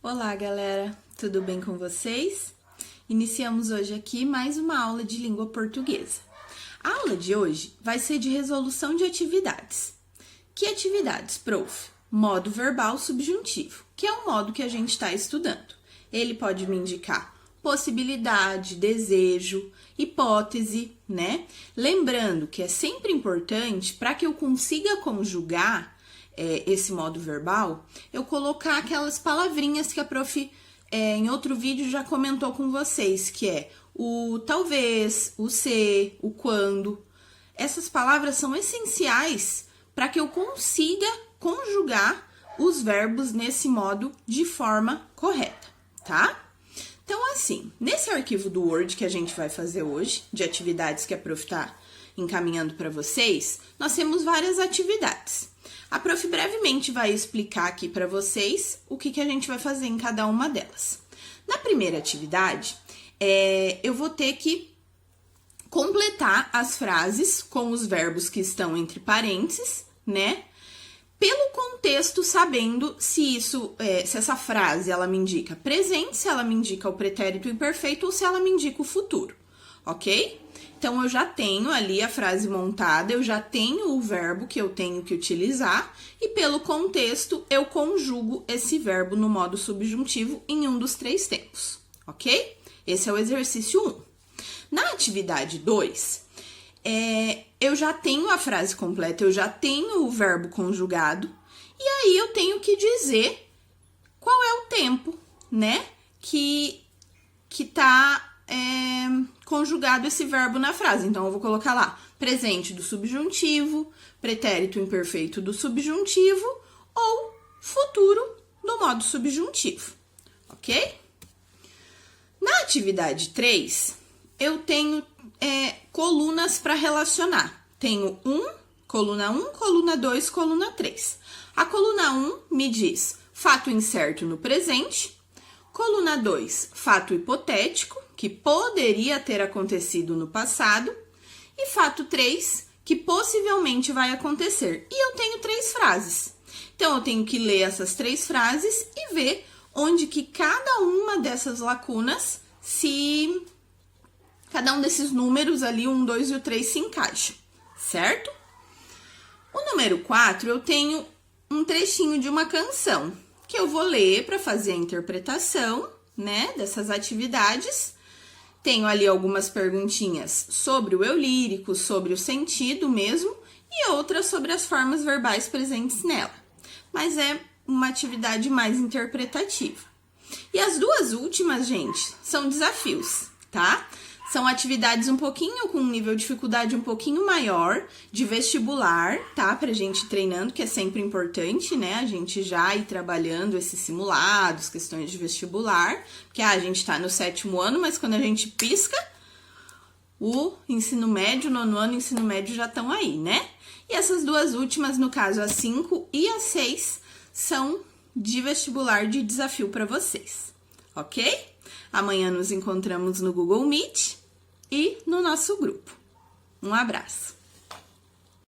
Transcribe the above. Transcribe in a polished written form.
Olá, galera! Tudo bem com vocês? Iniciamos hoje aqui mais uma aula de língua portuguesa. A aula de hoje vai ser de resolução de atividades. Que atividades, prof? Modo verbal subjuntivo, que é o modo que a gente está estudando. Ele pode me indicar possibilidade, desejo, hipótese, né? Lembrando que é sempre importante, para que eu consiga conjugar esse modo verbal, eu colocar aquelas palavrinhas que a prof, em outro vídeo, já comentou com vocês, que é o talvez, o se, o quando. Essas palavras são essenciais para que eu consiga conjugar os verbos nesse modo de forma correta, tá? Então, assim, nesse arquivo do Word que a gente vai fazer hoje, de atividades que a prof está encaminhando para vocês, nós temos várias atividades. A prof brevemente vai explicar aqui para vocês o que a gente vai fazer em cada uma delas. Na primeira atividade, eu vou ter que completar as frases com os verbos que estão entre parênteses, né? Pelo contexto, sabendo se essa frase ela me indica presente, se ela me indica o pretérito imperfeito ou se ela me indica o futuro, ok? Então, eu já tenho ali a frase montada, eu já tenho o verbo que eu tenho que utilizar e, pelo contexto, eu conjugo esse verbo no modo subjuntivo em um dos três tempos, ok? Esse é o exercício 1. Na atividade 2, eu já tenho a frase completa, eu já tenho o verbo conjugado e aí eu tenho que dizer qual é o tempo, né, que tá conjugado esse verbo na frase. Então, eu vou colocar lá presente do subjuntivo, pretérito imperfeito do subjuntivo ou futuro do modo subjuntivo, ok? Na atividade 3, eu tenho colunas para relacionar. Tenho coluna 1, coluna 2, coluna 3. A coluna 1 me diz fato incerto no presente. Coluna 2, fato hipotético, que poderia ter acontecido no passado. E fato 3, que possivelmente vai acontecer. E eu tenho 3 frases. Então, eu tenho que ler essas 3 frases e ver onde que cada uma dessas lacunas cada um desses números ali, 1, 2 e o 3, se encaixa, certo? O número 4, eu tenho um trechinho de uma canção, que eu vou ler para fazer a interpretação, né, dessas atividades. Tenho ali algumas perguntinhas sobre o eu lírico, sobre o sentido mesmo, e outras sobre as formas verbais presentes nela. Mas é uma atividade mais interpretativa. E as duas últimas, gente, são desafios, tá? São atividades um pouquinho com um nível de dificuldade um pouquinho maior, de vestibular, tá? Pra gente ir treinando, que é sempre importante, né? A gente já ir trabalhando esses simulados, questões de vestibular, porque a gente tá no 7º ano, mas quando a gente pisca, o ensino médio, o 9º ano e o ensino médio já estão aí, né? E essas duas últimas, no caso, a 5 e a 6, são de vestibular de desafio para vocês, ok? Amanhã nos encontramos no Google Meet e no nosso grupo. Um abraço!